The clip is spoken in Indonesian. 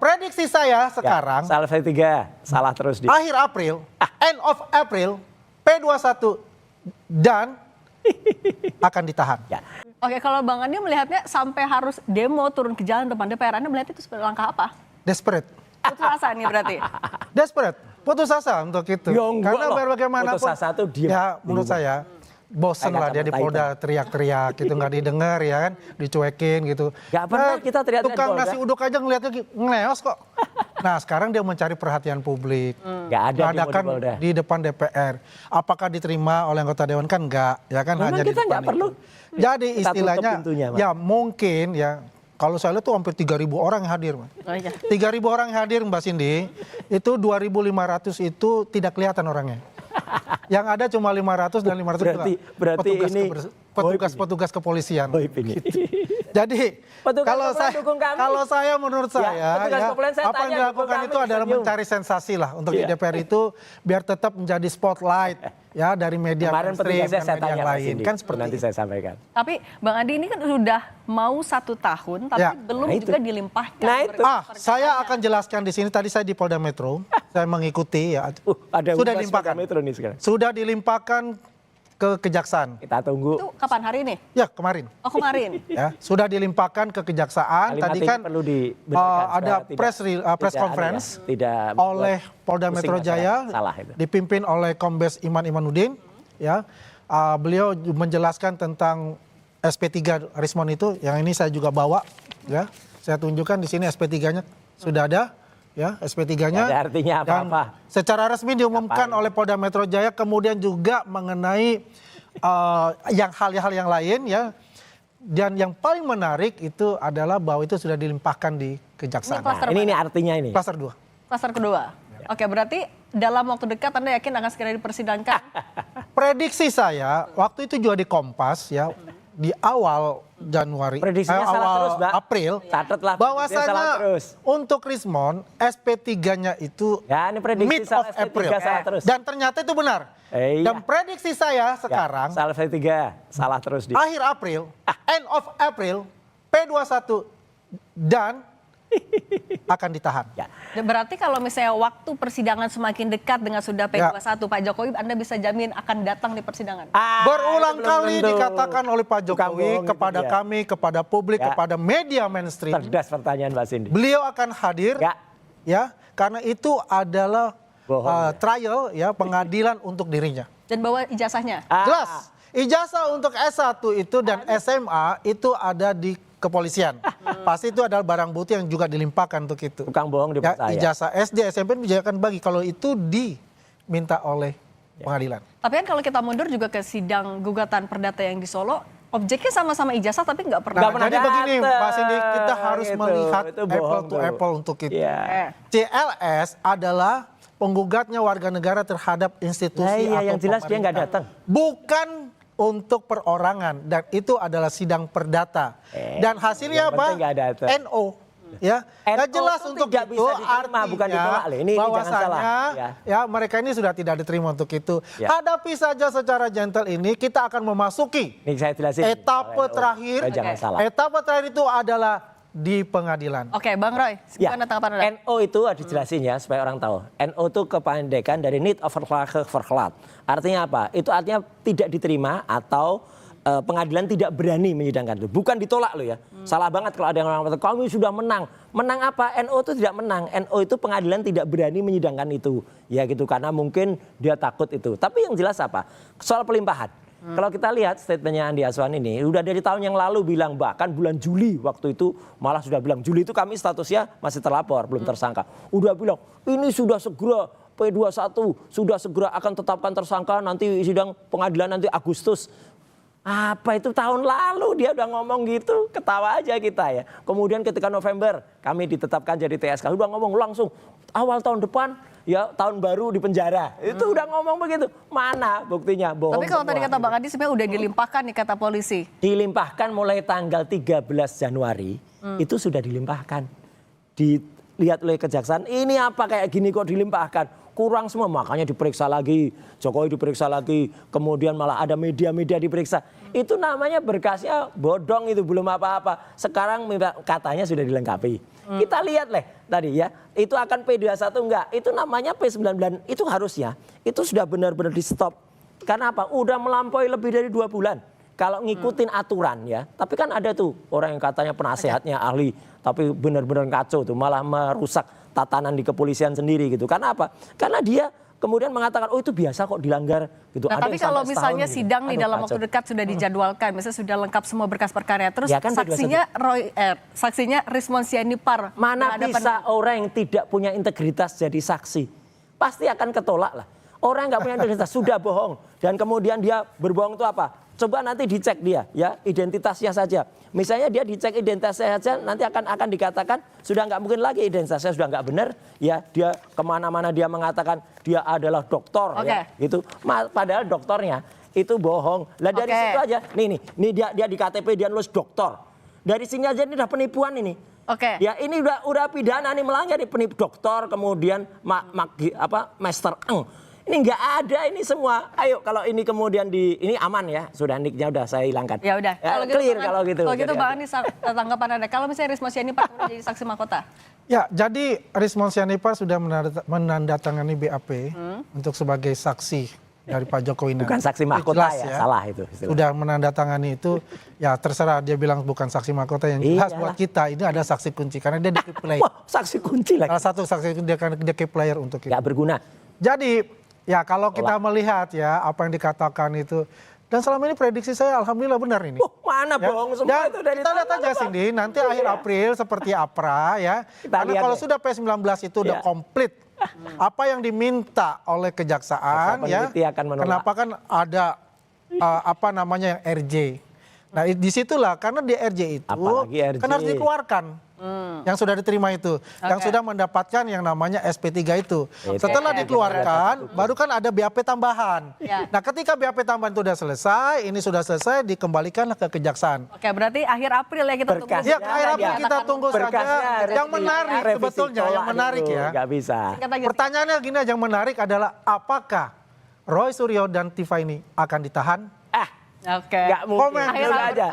prediksi saya sekarang, salah saya 3, salah terus di akhir April, end of April, P21 dan akan ditahan. Ya. Oke, kalau Bang Andi melihatnya sampai harus demo turun ke jalan depan DPR, Anda melihat itu sebagai langkah apa? Desperate. Putus asa nih berarti. Desperate. Putus asa untuk itu. Ya, enggak Karena loh. biar bagaimanapun. Putus asa tuh diem. Ya menurut saya. Bosen lah dia di Polda teriak-teriak gitu, nggak didengar ya kan, dicuekin gitu. Nggak pernah kita teriak-teriak di Tukang Polda. nasi uduk aja ngeliatnya ngeleos kok. Nah sekarang dia mencari perhatian publik. Nggak ada demo di Mengadakan Polda. di depan DPR. Apakah diterima oleh anggota Dewan kan enggak, ya kan Memang hanya di kita depan nggak perlu. itu. Jadi Kita tutup istilahnya pintunya, Pak. ya mungkin ya. Kalau saya lihat tuh hampir 3.000 orang yang hadir. Oh, iya. 3.000 orang yang hadir Mbak Cindy, itu 2.500 itu tidak kelihatan orangnya. Yang ada cuma 500 dan 500 berarti ini petugas kepolisian. Boy ini. Jadi Petugas kalau kepolisian saya dukung kami. kalau saya menurut Ya, saya petugas ya, kepolisian saya apa yang tanya, dilakukan dukung itu kami, adalah senyum. mencari sensasi lah untuk di Iya. DPR itu biar tetap menjadi spotlight ya dari media Kemarin mainstream petugasnya dan saya media tanya yang Pak lain Cindy. kan seperti Nanti itu. saya sampaikan. Tapi Bang Andi ini kan sudah mau 1 tahun, tapi Ya. belum Nah, itu. juga dilimpahkan. Nah, itu. Saya akan jelaskan di sini. Tadi saya di Polda Metro, saya mengikuti ya. Ada Sudah humas dilimpahkan. Polda Metro nih sekarang. Sudah dilimpahkan ke Kejaksaan. Kita tunggu. Itu kapan, hari ini? Ya kemarin. Oh kemarin. Ya sudah dilimpahkan ke Kejaksaan. Kalimat Tadi ini kan perlu dibenarkan ada supaya press conference tidak oleh Polda pusing Metro Jaya, masyarakat. Salah itu. dipimpin oleh Kombes Iman Imanuddin. Ya, beliau menjelaskan tentang SP3 Rismon itu. Yang ini saya juga bawa. Ya, saya tunjukkan di sini SP3-nya sudah ada. Ya, SP3-nya. Ada artinya apa-apa. Dan secara resmi diumumkan oleh Polda Metro Jaya, kemudian juga mengenai hal-hal yang lain ya. Dan yang paling menarik itu adalah bahwa itu sudah dilimpahkan di Kejaksaan. Ini kluster Nah, ini artinya ini. Klaster 2. Kluster kedua. Oke, berarti dalam waktu dekat Anda yakin akan segera dipersidangkan? Prediksi saya waktu itu juga di Kompas ya, di awal Januari, Prediksinya salah awal terus, Mbak. April, Catatlah, prediksinya salah bahwasanya terus. untuk Rismon SP3-nya itu Ya, ini prediksi mid salah of SP3 April. salah terus. Dan ternyata itu benar. Iya. Dan prediksi saya sekarang Ya, salah saya 3, salah terus di. akhir April, end of April, P21 dan akan ditahan. Ya. Berarti kalau misalnya waktu persidangan semakin dekat dengan sudah P21, Pak Jokowi, Anda bisa jamin akan datang di persidangan? Berulang itu belum kali tentu. dikatakan oleh Pak Tukang Jokowi bohong kepada itu dia. kami, kepada publik, Ya. kepada media mainstream. Cerdas pertanyaan Mbak Cindy. Beliau akan hadir, Ya. ya, karena itu adalah Bohong, trial, ya, pengadilan untuk dirinya. Dan bawa ijazahnya? Jelas, ijazah untuk S1 itu dan SMA itu ada di kepolisian. Pasti itu adalah barang bukti yang juga dilimpahkan untuk itu. Tukang bohong Ya, dipercaya. ijazah SD, SMP juga akan bagi kalau itu diminta oleh pengadilan. Tapi kan kalau kita mundur juga ke sidang gugatan perdata yang di Solo, objeknya sama-sama ijazah tapi nggak pernah. Nah, pernah jadi begini, datang. Pak Cindy, kita harus Gitu. melihat Itu apple bohong to tuh. apple untuk itu. Iya. CLS adalah penggugatnya warga negara terhadap institusi Nah, iya, atau yang jelas dia nggak pemerintah. datang. Bukan untuk perorangan dan itu adalah sidang perdata. Dan hasilnya yang apa? penting nggak datang. NO. Ya, nggak NO jelas itu untuk tidak itu bisa diterima, bukan ditolak loh. Ini jangan bahwasanya salah. ya mereka ini sudah tidak diterima untuk itu. Ya. Hadapi saja secara gentle ini, kita akan memasuki Ini saya jelasin. etape Kalau NO. terakhir. Jangan salah. Etape terakhir itu adalah di pengadilan. Oke, Bang Roy, Ya, gimana tanggapan Anda? NO itu dijelasin ya supaya orang tahu. NO itu kependekan dari niet overklaard. Artinya apa? Itu artinya tidak diterima atau pengadilan tidak berani menyidangkan itu. Bukan ditolak loh ya. Salah banget kalau ada yang orang mengatakan kami sudah menang. Menang apa? NO itu tidak menang. NO itu pengadilan tidak berani menyidangkan itu. Ya gitu karena mungkin dia takut itu. Tapi yang jelas apa? Soal pelimpahan. Kalau kita lihat statementnya Andi Aswan ini, udah dari tahun yang lalu bilang, bahkan bulan Juli waktu itu malah sudah bilang, Juli itu kami statusnya masih terlapor, belum tersangka. Udah bilang, ini sudah segera P21, sudah segera akan tetapkan tersangka, nanti sidang pengadilan nanti Agustus. Apa itu tahun lalu dia udah ngomong gitu, ketawa aja kita ya. Kemudian ketika November kami ditetapkan jadi TSK, udah ngomong langsung awal tahun depan ya tahun baru di penjara. Itu udah ngomong begitu. Mana buktinya? Bohong. Tapi kalau tadi semua. kata Bang Adi sebenarnya udah dilimpahkan nih kata polisi. Dilimpahkan mulai tanggal 13 Januari itu sudah dilimpahkan. Dilihat oleh Kejaksaan, ini apa kayak gini kok dilimpahkan? kurang semua, makanya diperiksa lagi, Jokowi diperiksa lagi, kemudian malah ada media-media diperiksa. Itu namanya berkasnya bodong, itu belum apa-apa. Sekarang katanya sudah dilengkapi. Kita lihat tadi ya, itu akan P21 enggak, itu namanya P99, itu harusnya, itu sudah benar-benar di stop. Karena apa? Udah melampaui lebih dari 2 bulan. Kalau ngikutin aturan ya, tapi kan ada tuh orang yang katanya penasehatnya ahli, tapi benar-benar kacau tuh, malah merusak tatanan di kepolisian sendiri gitu. Karena apa? Karena dia kemudian mengatakan, oh itu biasa kok dilanggar gitu. Nah, ada tapi yang kalau sampai misalnya setahun, sidang gitu. nih Aduh, dalam kacau. waktu dekat sudah dijadwalkan, misalnya sudah lengkap semua berkas perkara, terus Ya kan, saksinya saksinya Rismon Sianipar Mana berhadapan bisa orang yang tidak punya integritas jadi saksi? Pasti akan ketolak lah. Orang yang nggak punya integritas sudah bohong dan kemudian dia berbohong itu apa? Coba nanti dicek dia ya identitasnya saja. Misalnya dia dicek identitasnya saja, nanti akan dikatakan sudah nggak mungkin lagi identitasnya sudah nggak benar. Ya dia kemana-mana dia mengatakan dia adalah doktor ya gitu. Padahal doktornya itu bohong. Lah dari situ aja. Nih dia di KTP dia nulis doktor. Dari sini aja ini udah penipuan ini. Ya ini udah pidana nih, melanggar nih, penipu doktor, kemudian master ini nggak ada ini semua. Ayo kalau ini kemudian ini aman ya, sudah nicknya udah saya hilangkan. Ya udah. Ya, clear kalau gitu. Kalau gitu Bang Anies, tanggapan Anda. Kalau misalnya Rismon Sianipar jadi saksi mahkota. Ya, jadi Rismon Sianipar sudah menandatangani BAP untuk sebagai saksi dari Pak Jokowi. Bukan saksi mahkota ya, salah itu. Sudah menandatangani itu, ya terserah dia bilang bukan saksi mahkota, yang jelas buat kita ini ada saksi kunci karena dia di player. Wah, saksi kunci lagi. Salah satu saksi dia key player untuk kita. Gak berguna. Jadi ya kalau kita melihat ya apa yang dikatakan itu, dan selama ini prediksi saya alhamdulillah benar ini. Mana bohong semua itu dari kita lihat aja Cindy, nanti akhir April seperti apa ya. Karena kalau sudah P19 itu udah komplit. Apa yang diminta oleh kejaksaan ya. Kenapa kan ada yang RJ. Nah disitulah karena di RJ itu kan harus dikeluarkan. Yang sudah diterima itu, yang sudah mendapatkan yang namanya SP3 itu. Setelah dikeluarkan, baru kan ada BAP tambahan. Nah ketika BAP tambahan itu sudah selesai, ini sudah selesai, dikembalikanlah ke kejaksaan. Oke, berarti akhir April ya kita tunggu. Ya, akhir April kita tunggu saja. Yang menarik sebetulnya, yang menarik ya. Gak bisa. Pertanyaannya gini aja, yang menarik adalah apakah Roy Suryo dan Tifa ini akan ditahan? Gak mungkin. Komen dulu aja.